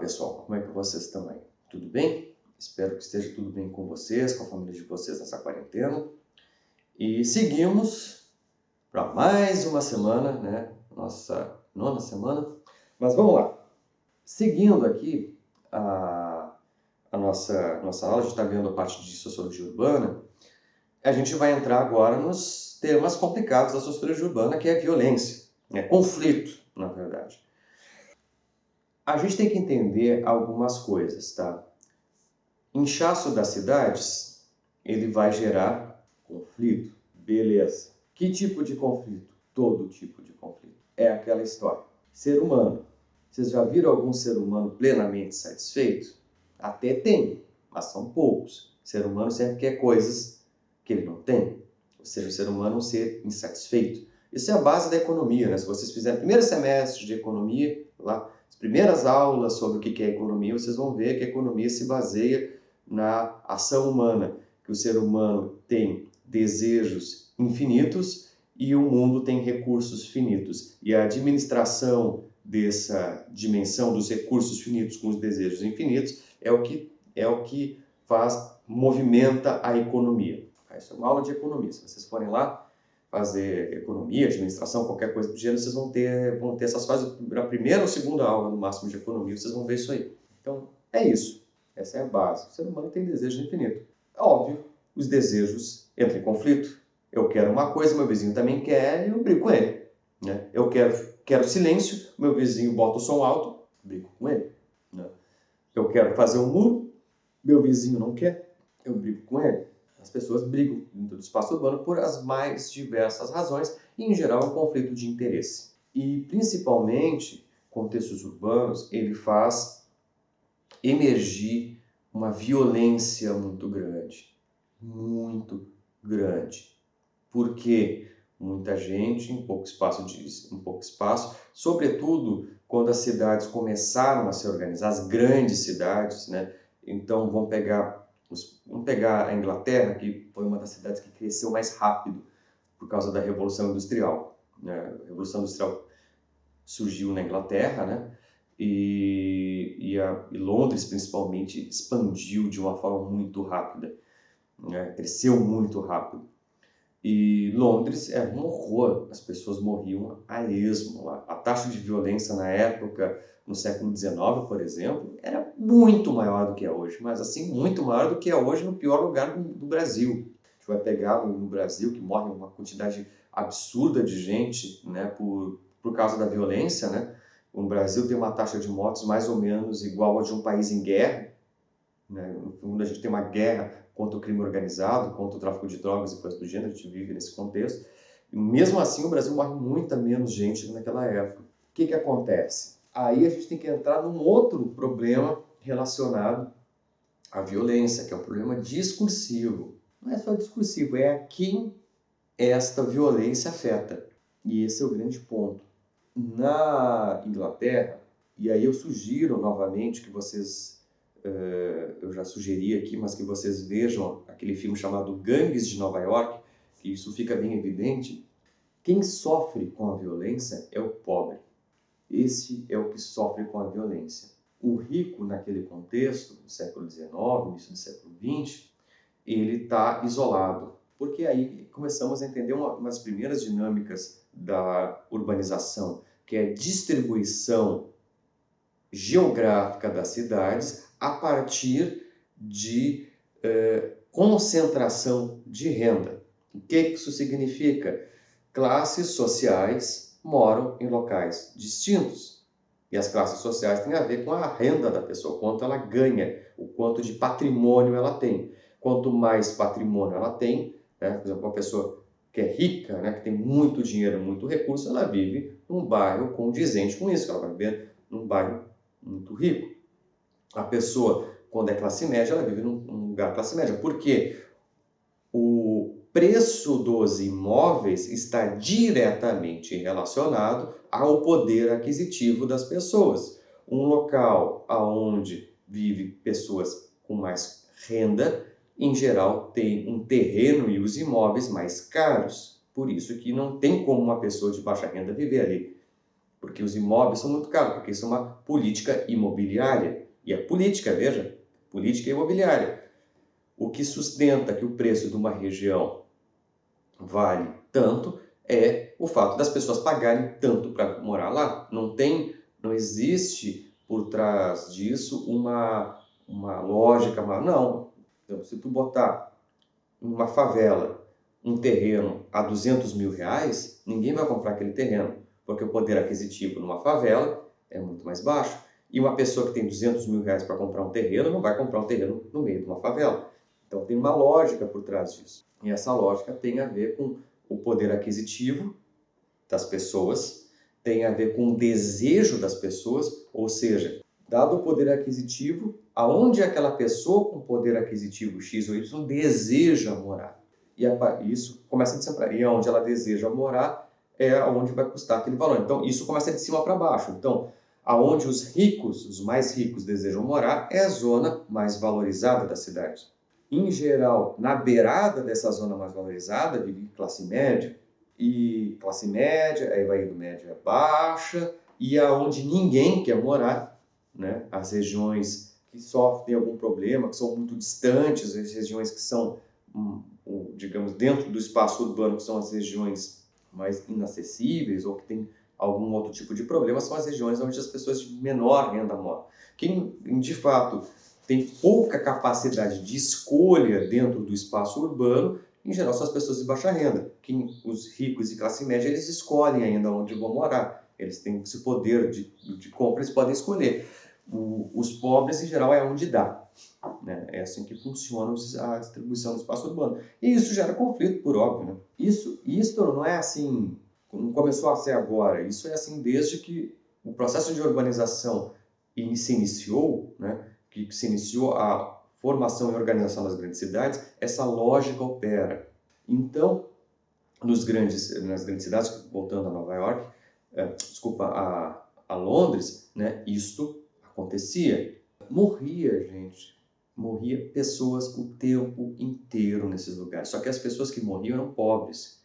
pessoal, como é que vocês estão aí? Tudo bem? Espero que esteja tudo bem com vocês, com a família de vocês nessa quarentena. E seguimos para mais uma semana, né? Nossa nona semana. Mas vamos lá. Seguindo aqui a nossa aula, a gente está vendo a parte de sociologia urbana. A gente vai entrar agora nos temas complicados da sociologia urbana, que é violência, conflito, na verdade. A gente tem que entender algumas coisas, tá? Inchaço das cidades, ele vai gerar conflito. Beleza. Que tipo de conflito? Todo tipo de conflito. É aquela história. Ser humano. Vocês já viram algum ser humano plenamente satisfeito? Até tem, mas são poucos. O ser humano sempre quer coisas que ele não tem. Ou seja, o ser humano é um ser insatisfeito. Isso é a base da economia, né? Se vocês fizerem o primeiro semestre de economia, lá, as primeiras aulas sobre o que é economia, vocês vão ver que a economia se baseia na ação humana, que o ser humano tem desejos infinitos e o mundo tem recursos finitos. E a administração dessa dimensão dos recursos finitos com os desejos infinitos é o que movimenta a economia. Isso é uma aula de economia. Se vocês forem lá fazer economia, administração, qualquer coisa do gênero, vocês vão ter essas fases na primeira ou segunda aula, no máximo, de economia, vocês vão ver isso aí. Então, é isso. Essa é a base. O ser humano tem desejo infinito. É óbvio, os desejos entram em conflito. Eu quero uma coisa, meu vizinho também quer, e eu brigo com ele. Né? Eu quero silêncio, meu vizinho bota o som alto, brigo com ele. Né? Eu quero fazer um muro, meu vizinho não quer, eu brigo com ele. As pessoas brigam dentro do espaço urbano por as mais diversas razões e, em geral, é um conflito de interesse. E, principalmente, contextos urbanos, ele faz emergir uma violência muito grande. Muito grande. Porque muita gente em pouco espaço, sobretudo quando as cidades começaram a se organizar, as grandes cidades, né? Então vamos pegar a Inglaterra, que foi uma das cidades que cresceu mais rápido por causa da Revolução Industrial. Né? A Revolução Industrial surgiu na Inglaterra, né? E Londres, principalmente, expandiu de uma forma muito rápida, né? Cresceu muito rápido. E Londres era um horror, as pessoas morriam a esmo lá. A taxa de violência na época, no século XIX, por exemplo, era muito maior do que é hoje, mas assim, muito maior do que é hoje no pior lugar do Brasil. A gente vai pegar no Brasil, que morre uma quantidade absurda de gente, né, por causa da violência, né? O Brasil tem uma taxa de mortes mais ou menos igual a de um país em guerra, né? No fundo, a gente tem uma guerra contra o crime organizado, contra o tráfico de drogas e coisas do gênero, a gente vive nesse contexto. E mesmo assim, o Brasil morre muita menos gente naquela época. O que acontece? Aí a gente tem que entrar num outro problema relacionado à violência, que é o problema discursivo. Não é só discursivo, é a quem esta violência afeta. E esse é o grande ponto. Na Inglaterra, e aí eu sugiro novamente que vocês, eu já sugeri aqui, mas que vocês vejam aquele filme chamado Gangues de Nova York, que isso fica bem evidente. Quem sofre com a violência é o pobre. Esse é o que sofre com a violência. O rico, naquele contexto, no século XIX, início do século XX, ele está isolado. Porque aí começamos a entender umas primeiras dinâmicas da urbanização, que é a distribuição geográfica das cidades a partir de concentração de renda. O que isso significa? Classes sociais moram em locais distintos. E as classes sociais têm a ver com a renda da pessoa, quanto ela ganha, o quanto de patrimônio ela tem. Quanto mais patrimônio ela tem, né, por exemplo, uma pessoa que é rica, né, que tem muito dinheiro, muito recurso, ela vive num bairro condizente com isso, ela vai viver num bairro muito rico. A pessoa, quando é classe média, ela vive num lugar classe média. Por quê? O preço dos imóveis está diretamente relacionado ao poder aquisitivo das pessoas. Um local onde vive pessoas com mais renda, em geral, tem um terreno e os imóveis mais caros. Por isso que não tem como uma pessoa de baixa renda viver ali. porque os imóveis são muito caros, porque isso é uma política imobiliária. E a política, veja, política imobiliária. O que sustenta que o preço de uma região vale tanto é o fato das pessoas pagarem tanto para morar lá. Não existe por trás disso uma lógica, não. Então, se tu botar numa favela um terreno a 200 mil reais, ninguém vai comprar aquele terreno, porque o poder aquisitivo numa favela é muito mais baixo. E uma pessoa que tem 200 mil reais para comprar um terreno, não vai comprar um terreno no meio de uma favela. Então tem uma lógica por trás disso. E essa lógica tem a ver com o poder aquisitivo das pessoas, tem a ver com o desejo das pessoas, ou seja, dado o poder aquisitivo, aonde aquela pessoa com poder aquisitivo X ou Y deseja morar. E isso começa de cima para baixo. E onde ela deseja morar é onde vai custar aquele valor. Então, isso começa de cima para baixo. Então, aonde os ricos, os mais ricos desejam morar, é a zona mais valorizada da cidade. Em geral, na beirada dessa zona mais valorizada, vive classe média, e classe média, aí vai indo média baixa, e aonde ninguém quer morar, né? As regiões que sofrem algum problema, que são muito distantes, as regiões que são, digamos, dentro do espaço urbano, que são as regiões mais inacessíveis ou que tem algum outro tipo de problema, são as regiões onde as pessoas de menor renda moram. Quem, de fato, tem pouca capacidade de escolha dentro do espaço urbano, em geral são as pessoas de baixa renda. Os ricos e classe média, eles escolhem ainda onde vão morar. Eles têm esse poder de compra, eles podem escolher. Os pobres, em geral, é onde dá. Né? É assim que funciona a distribuição do espaço urbano. E isso gera conflito, por óbvio. Né? Isso não é assim, não começou a ser agora. Isso é assim desde que o processo de urbanização se iniciou, né? Que se iniciou a formação e organização das grandes cidades, essa lógica opera. Então, nas grandes cidades, voltando a Nova York, a Londres, né, isto acontecia. Morria pessoas o tempo inteiro nesses lugares. Só que as pessoas que morriam eram pobres.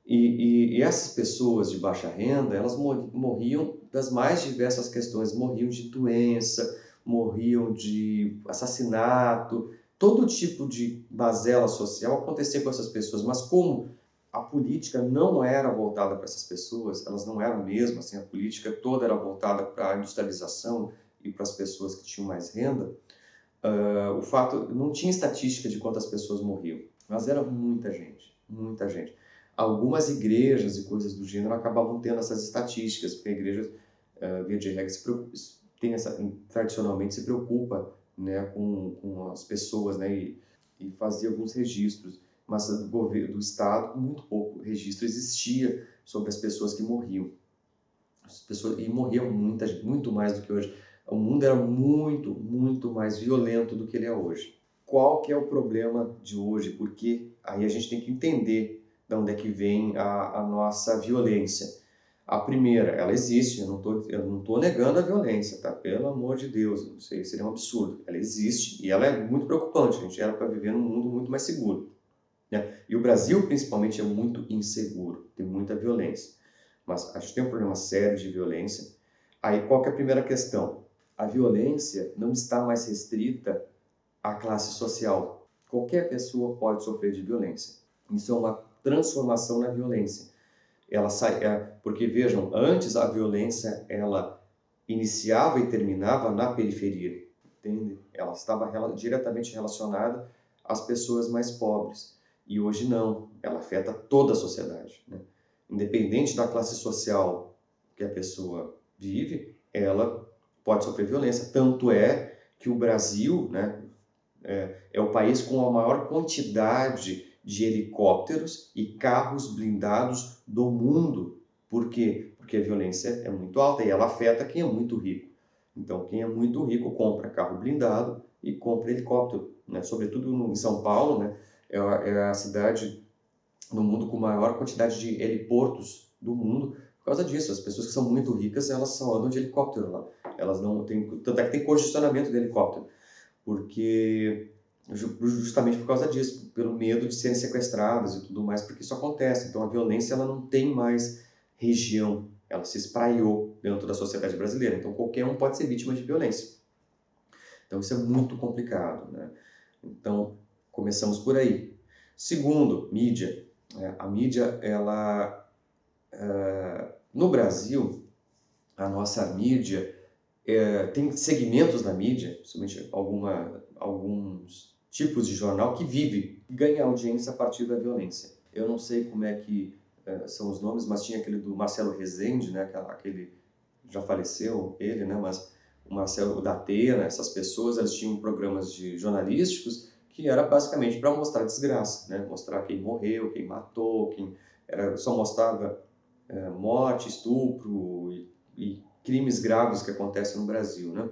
E essas pessoas de baixa renda, elas morriam das mais diversas questões. Morriam de doença, morriam de assassinato, todo tipo de mazela social acontecia com essas pessoas. Mas como a política não era voltada para essas pessoas, elas não eram mesmo, assim, a política toda era voltada para a industrialização e para as pessoas que tinham mais renda, o fato, não tinha estatística de quantas pessoas morriam, mas era muita gente, muita gente. Algumas igrejas e coisas do gênero acabavam tendo essas estatísticas, porque a igreja, via de regra, tradicionalmente se preocupa, né, com as pessoas, né, e fazia alguns registros, mas do Estado, muito pouco registro existia sobre as pessoas que morriam. E morriam muita gente, muito mais do que hoje. O mundo era muito, muito mais violento do que ele é hoje. Qual que é o problema de hoje? Porque aí a gente tem que entender de onde é que vem a nossa violência. A primeira, ela existe, eu não tô negando a violência, tá? Pelo amor de Deus, isso aí seria um absurdo. Ela existe e ela é muito preocupante, a gente era para viver num mundo muito mais seguro. Né? E o Brasil, principalmente, é muito inseguro, tem muita violência. Mas a gente tem um problema sério de violência. Aí qual que é a primeira questão? A violência não está mais restrita à classe social. Qualquer pessoa pode sofrer de violência. Isso é uma transformação na violência. Porque vejam, antes a violência ela iniciava e terminava na periferia, entende? Ela estava diretamente relacionada às pessoas mais pobres. E hoje não, ela afeta toda a sociedade, né? Independente da classe social que a pessoa vive, ela pode sofrer violência. Tanto é que o Brasil, né, é o país com a maior quantidade de helicópteros e carros blindados do mundo. Por quê? Porque a violência é muito alta e ela afeta quem é muito rico. Então, quem é muito rico compra carro blindado e compra helicóptero, né? Sobretudo em São Paulo, né? É a cidade no mundo com maior quantidade de heliportos do mundo. Por causa disso, as pessoas que são muito ricas, elas só andam de helicóptero lá. Elas não têm, tanto é que tem congestionamento de helicóptero, porque justamente por causa disso, pelo medo de serem sequestradas e tudo mais, porque isso acontece. Então a violência ela não tem mais região, ela se espraiou dentro da sociedade brasileira. Então, qualquer um pode ser vítima de violência. Então, isso é muito complicado, né? Então, começamos por aí. Segundo, mídia. A mídia, ela... no Brasil, a nossa mídia tem segmentos da mídia, principalmente alguns tipos de jornal que vive e ganha audiência a partir da violência. Eu não sei como é que são os nomes, mas tinha aquele do Marcelo Rezende, né? Aquele já faleceu ele, né? Mas o Marcelo, o da Atena, essas pessoas, eles tinham programas jornalísticos que era basicamente para mostrar desgraça, né? Mostrar quem morreu, quem matou, só mostrava morte, estupro e crimes graves que acontecem no Brasil, né?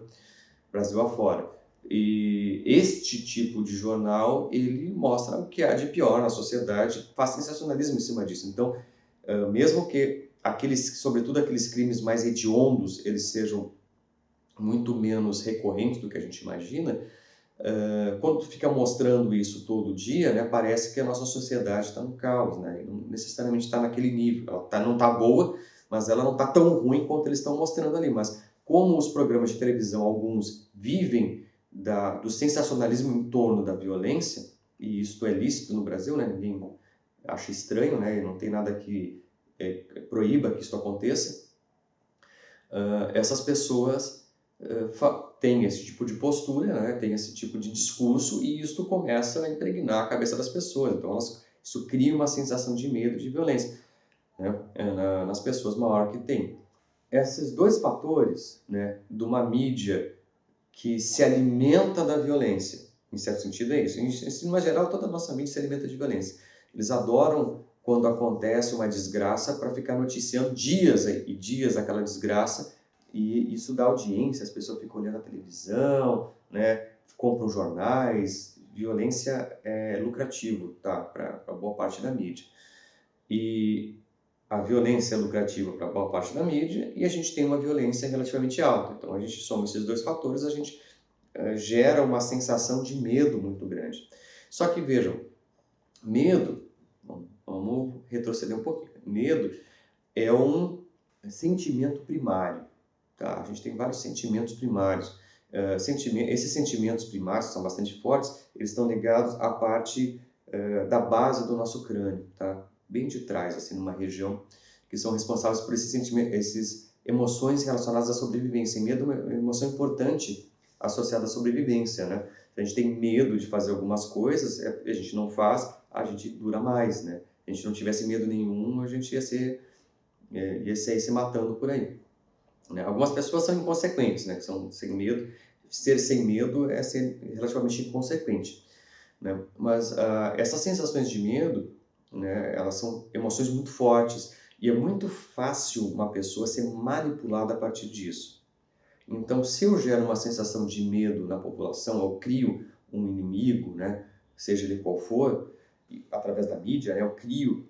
Brasil afora. E este tipo de jornal, ele mostra o que há de pior na sociedade, faz sensacionalismo em cima disso. Então, mesmo que sobretudo aqueles crimes mais hediondos, eles sejam muito menos recorrentes do que a gente imagina, quando tu fica mostrando isso todo dia, né, parece que a nossa sociedade está no caos, né? E não necessariamente está naquele nível. Ela não está boa, mas ela não está tão ruim quanto eles estão mostrando ali. Mas como os programas de televisão, alguns vivem do sensacionalismo em torno da violência, e isso é lícito no Brasil, né? Ninguém acha estranho, né? E não tem nada que proíba que isso aconteça. Essas pessoas têm esse tipo de postura, né? Tem esse tipo de discurso, e isso começa a impregnar a cabeça das pessoas. Então, isso cria uma sensação de medo, de violência, né? Nas pessoas maior que tem. Esses dois fatores, né, de uma mídia que se alimenta da violência, em certo sentido é isso. De uma geral, toda a nossa mídia se alimenta de violência. Eles adoram quando acontece uma desgraça para ficar noticiando dias e dias aquela desgraça, e isso dá audiência, as pessoas ficam olhando a televisão, né, compram jornais. Violência é lucrativo, tá, para boa parte da mídia. E a violência é lucrativa para boa parte da mídia, e a gente tem uma violência relativamente alta. Então, a gente soma esses dois fatores, a gente gera uma sensação de medo muito grande. Só que, vejam, medo, vamos retroceder um pouquinho, medo é um sentimento primário, tá? A gente tem vários sentimentos primários. Esses sentimentos primários, que são bastante fortes, eles estão ligados à parte da base do nosso crânio, tá? Bem de trás, assim, numa região, que são responsáveis por esses sentimentos, essas emoções relacionadas à sobrevivência. E medo é uma emoção importante associada à sobrevivência, né? Se a gente tem medo de fazer algumas coisas, a gente não faz, a gente dura mais, né? Se a gente não tivesse medo nenhum, a gente ia sair se matando por aí, né? Algumas pessoas são inconsequentes, né? Que são sem medo. Ser sem medo é ser relativamente inconsequente, né? Mas essas sensações de medo, né, elas são emoções muito fortes, e é muito fácil uma pessoa ser manipulada a partir disso. Então, se eu gero uma sensação de medo na população, eu crio um inimigo, né, seja ele qual for, através da mídia, né, eu crio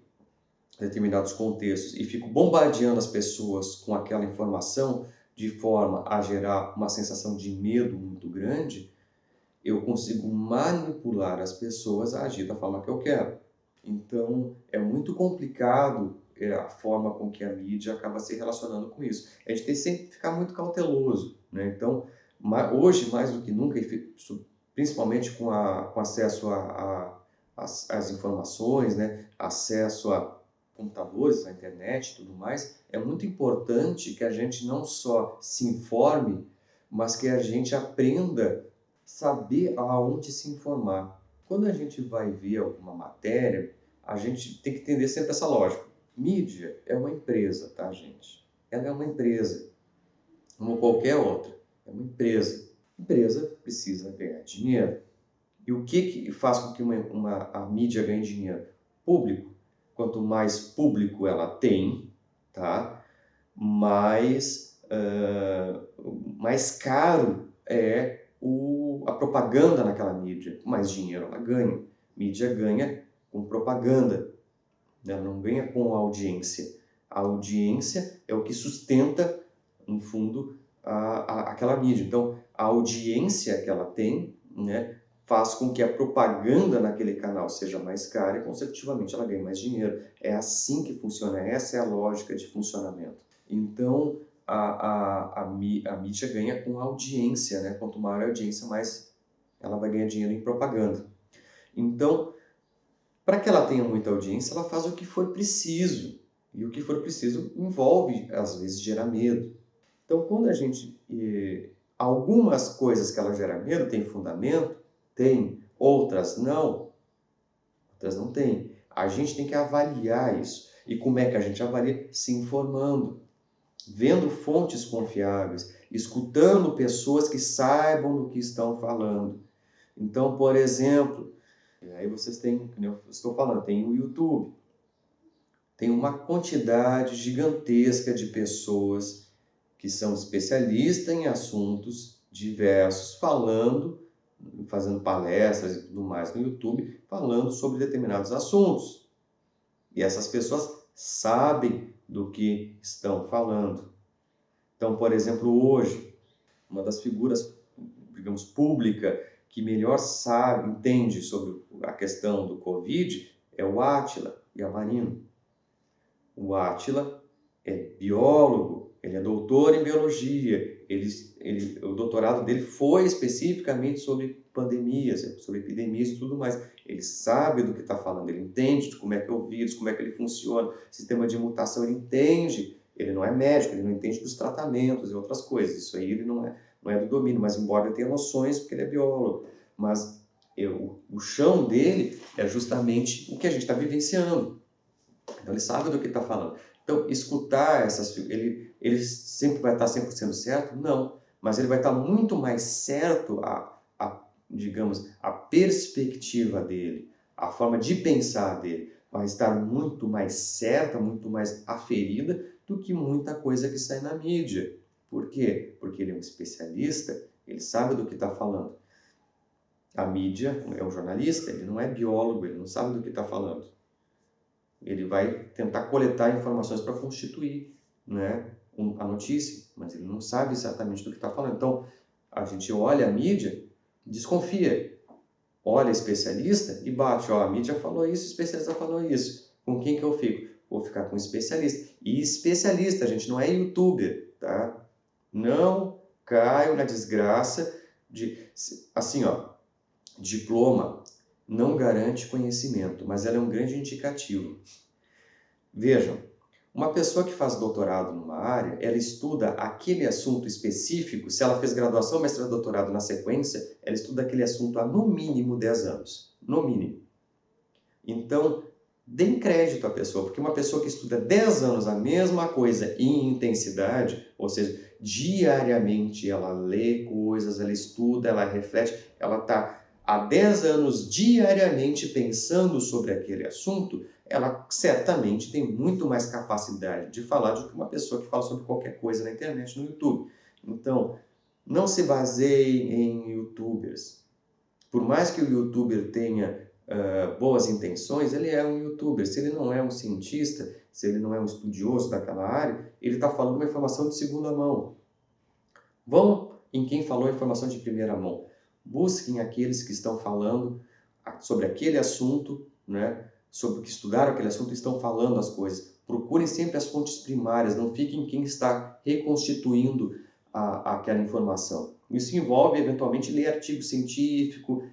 determinados contextos e fico bombardeando as pessoas com aquela informação de forma a gerar uma sensação de medo muito grande, eu consigo manipular as pessoas a agir da forma que eu quero. Então, é muito complicado a forma com que a mídia acaba se relacionando com isso. A gente tem sempre que ficar muito cauteloso, né? Então, hoje, mais do que nunca, principalmente com acesso às informações, né? Acesso a computadores, à internet e tudo mais, é muito importante que a gente não só se informe, mas que a gente aprenda a saber aonde se informar. Quando a gente vai ver alguma matéria, a gente tem que entender sempre essa lógica. Mídia é uma empresa, tá, gente? Ela é uma empresa, como qualquer outra. É uma empresa. A empresa precisa ganhar dinheiro. E o que faz com que a mídia ganhe dinheiro? Público. Quanto mais público ela tem, tá, mais caro é a propaganda naquela mídia. Mais dinheiro ela ganha. Mídia ganha com propaganda, né? Ela não ganha com audiência. A audiência é o que sustenta, no fundo, aquela mídia. Então, a audiência que ela tem, né, faz com que a propaganda naquele canal seja mais cara e, consecutivamente, ela ganhe mais dinheiro. É assim que funciona, essa é a lógica de funcionamento. Então, a mídia ganha com audiência, né? Quanto maior a audiência, mais ela vai ganhar dinheiro em propaganda. Então, para que ela tenha muita audiência, ela faz o que for preciso. E o que for preciso envolve, às vezes, gerar medo. Então, quando a gente... algumas coisas que ela gera medo têm fundamento, tem, outras não têm. A gente tem que avaliar isso. E como é que a gente avalia? Se informando, vendo fontes confiáveis, escutando pessoas que saibam do que estão falando. Então, por exemplo, aí vocês têm, como eu estou falando, tem o YouTube, tem uma quantidade gigantesca de pessoas que são especialistas em assuntos diversos, falando, fazendo palestras e tudo mais no YouTube, falando sobre determinados assuntos. E essas pessoas sabem do que estão falando. Então, por exemplo, hoje, uma das figuras, digamos, pública que melhor sabe, entende sobre a questão do Covid é o Átila Yamarino. O Átila é biólogo, ele é doutor em biologia, o doutorado dele foi especificamente sobre pandemias, sobre epidemias e tudo mais. Ele sabe do que está falando, ele entende de como é que é o vírus, como é que ele funciona, sistema de mutação, ele entende. Ele não é médico, ele não entende dos tratamentos e outras coisas. Isso aí ele não é do domínio, mas embora ele tenha noções, porque ele é biólogo. Mas o chão dele é justamente o que a gente está vivenciando. Então ele sabe do que está falando. Então escutar essas figuras, ele sempre vai estar 100% certo? Não. Mas ele vai estar muito mais certo, digamos, a perspectiva dele, a forma de pensar dele, vai estar muito mais certa, muito mais aferida do que muita coisa que sai na mídia. Por quê? Porque ele é um especialista, ele sabe do que está falando. A mídia é um jornalista, ele não é biólogo, ele não sabe do que está falando. Ele vai tentar coletar informações para constituir, né, a notícia, mas ele não sabe exatamente do que está falando. Então, a gente olha a mídia, desconfia, olha especialista e bate, ó, a mídia falou isso, o especialista falou isso. Com quem que eu fico? Vou ficar com especialista. E especialista, gente, não é youtuber, tá? Não caio na desgraça de... Assim, ó, diploma não garante conhecimento, mas ela é um grande indicativo. Vejam, uma pessoa que faz doutorado numa área, ela estuda aquele assunto específico, se ela fez graduação, mestrado, doutorado na sequência, ela estuda aquele assunto há no mínimo 10 anos, no mínimo. Então, deem crédito à pessoa, porque uma pessoa que estuda 10 anos a mesma coisa em intensidade, ou seja, diariamente ela lê coisas, ela estuda, ela reflete, ela está há 10 anos diariamente pensando sobre aquele assunto, ela certamente tem muito mais capacidade de falar do que uma pessoa que fala sobre qualquer coisa na internet, no YouTube. Então, não se baseie em youtubers. Por mais que o youtuber tenha boas intenções, ele é um youtuber. Se ele não é um cientista, se ele não é um estudioso daquela área, ele está falando uma informação de segunda mão. Vão em quem falou informação de primeira mão. Busquem aqueles que estão falando sobre aquele assunto, né? Sobre o que estudaram aquele assunto e estão falando as coisas. Procurem sempre as fontes primárias, não fiquem quem está reconstituindo aquela informação. Isso envolve, eventualmente, ler artigo científico,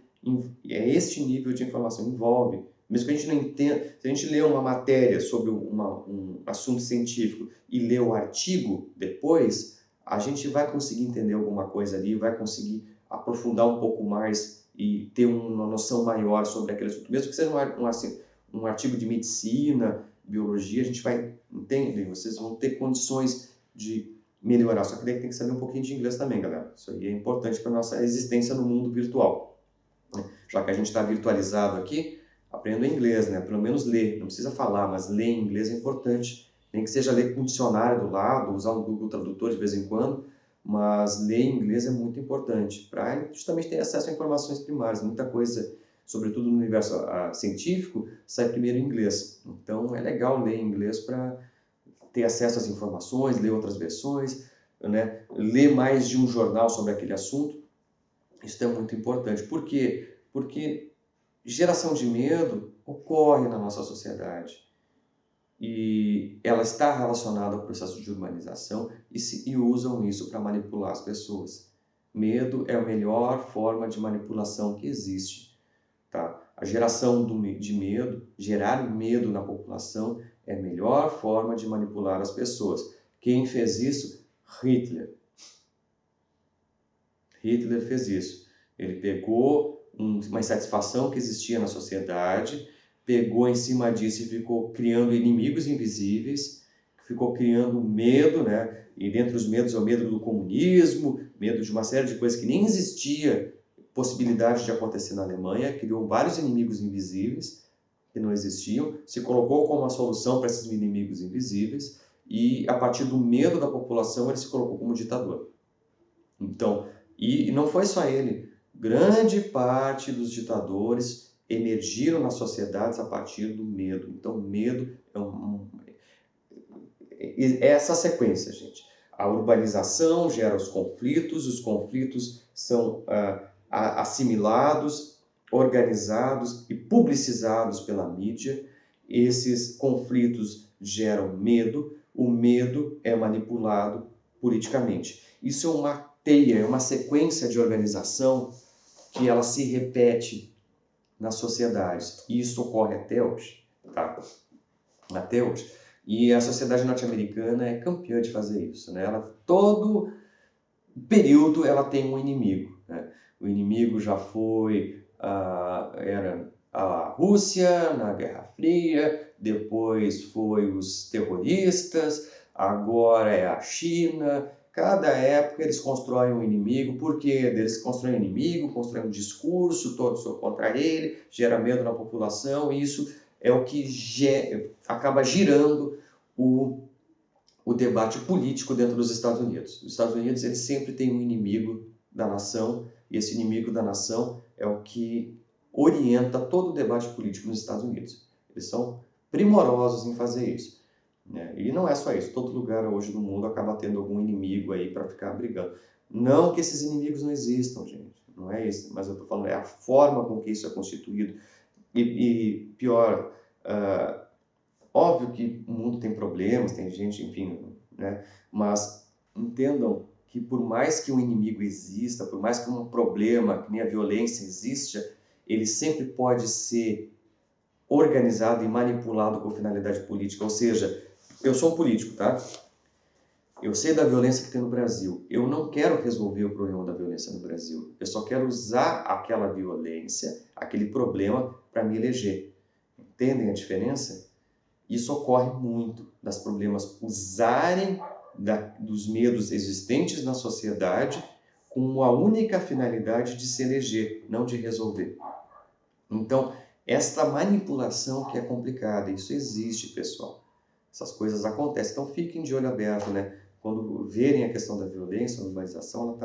é este nível de informação, envolve. Mesmo que a gente não entenda, se a gente lê uma matéria sobre um assunto científico e lê o artigo depois, a gente vai conseguir entender alguma coisa ali, vai conseguir aprofundar um pouco mais e ter uma noção maior sobre aquele assunto. Mesmo que seja um artigo de medicina, biologia, a gente vai entender, vocês vão ter condições de melhorar. Só que daí tem que saber um pouquinho de inglês também, galera. Isso aí é importante para a nossa existência no mundo virtual. Já que a gente está virtualizado aqui, aprenda inglês, né? Pelo menos ler. Não precisa falar, mas ler em inglês é importante. Nem que seja ler com um dicionário do lado, usar um Google Tradutor de vez em quando, mas ler em inglês é muito importante para justamente ter acesso a informações primárias. Muita coisa, sobretudo no universo científico, sai primeiro em inglês. Então é legal ler em inglês para ter acesso às informações, ler outras versões, né? Ler mais de um jornal sobre aquele assunto. Isso é muito importante. Por quê? Porque geração de medo ocorre na nossa sociedade. e ela está relacionada ao processo de urbanização e usam isso para manipular as pessoas. Medo é a melhor forma de manipulação que existe, tá? A geração de medo, gerar medo na população é a melhor forma de manipular as pessoas. Quem fez isso? Hitler. Hitler fez isso. Ele pegou uma insatisfação que existia na sociedade, pegou em cima disso e ficou criando inimigos invisíveis, ficou criando medo, né? E dentre os medos é o medo do comunismo, medo de uma série de coisas que nem existia possibilidade de acontecer na Alemanha, criou vários inimigos invisíveis que não existiam, se colocou como uma solução para esses inimigos invisíveis e a partir do medo da população ele se colocou como ditador. Então, e não foi só ele, grande parte dos ditadores emergiram nas sociedades a partir do medo. Então, medo é essa sequência, gente. A urbanização gera os conflitos são assimilados, organizados e publicizados pela mídia. Esses conflitos geram medo, o medo é manipulado politicamente. Isso é uma teia, é uma sequência de organização que ela se repete nas sociedades. E isso ocorre até hoje, tá? Até hoje. E a sociedade norte-americana é campeã de fazer isso, né? Todo período ela tem um inimigo, né? O inimigo já foi era a Rússia na Guerra Fria, depois foi os terroristas, agora é a China. Cada época eles constroem um inimigo, porque eles constroem um inimigo, constroem um discurso todo contra ele, gera medo na população, e isso é o que acaba girando o debate político dentro dos Estados Unidos. Os Estados Unidos eles sempre têm um inimigo da nação, e esse inimigo da nação é o que orienta todo o debate político nos Estados Unidos. Eles são primorosos em fazer isso, né? E não é só isso, todo lugar hoje do mundo acaba tendo algum inimigo aí para ficar brigando. Não que esses inimigos não existam, gente, não é isso, mas eu estou falando, é a forma com que isso é constituído. E pior, óbvio que o mundo tem problemas, tem gente, enfim, né? Mas entendam que por mais que um inimigo exista, por mais que um problema, que nem a violência exista, ele sempre pode ser organizado e manipulado com finalidade política. Ou seja, eu sou um político, tá? Eu sei da violência que tem no Brasil. Eu não quero resolver o problema da violência no Brasil. Eu só quero usar aquela violência, aquele problema, para me eleger. Entendem a diferença? Isso ocorre muito, das problemas usarem dos medos existentes na sociedade com a única finalidade de se eleger, não de resolver. Então, esta manipulação que é complicada, isso existe, pessoal. Essas coisas acontecem, então fiquem de olho aberto, né? Quando verem a questão da violência, a urbanização,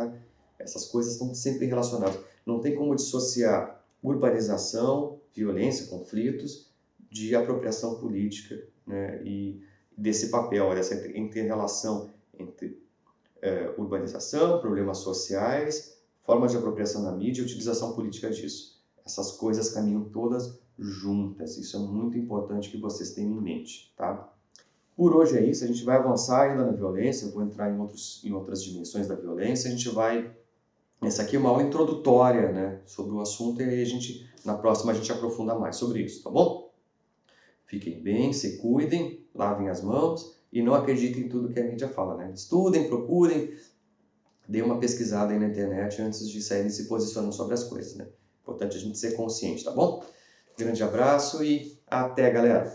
essas coisas estão sempre relacionadas. Não tem como dissociar urbanização, violência, conflitos, de apropriação política, né? E desse papel, dessa inter-relação entre urbanização, problemas sociais, formas de apropriação da mídia e utilização política disso. Essas coisas caminham todas juntas, isso é muito importante que vocês tenham em mente, tá? Por hoje é isso, a gente vai avançar ainda na violência, eu vou entrar em outras dimensões da violência, essa aqui é uma aula introdutória, né, sobre o assunto, e aí na próxima a gente aprofunda mais sobre isso, tá bom? Fiquem bem, se cuidem, lavem as mãos e não acreditem em tudo que a mídia fala, né? Estudem, procurem, deem uma pesquisada aí na internet antes de saírem se posicionando sobre as coisas, né? Importante a gente ser consciente, tá bom? Grande abraço e até, galera!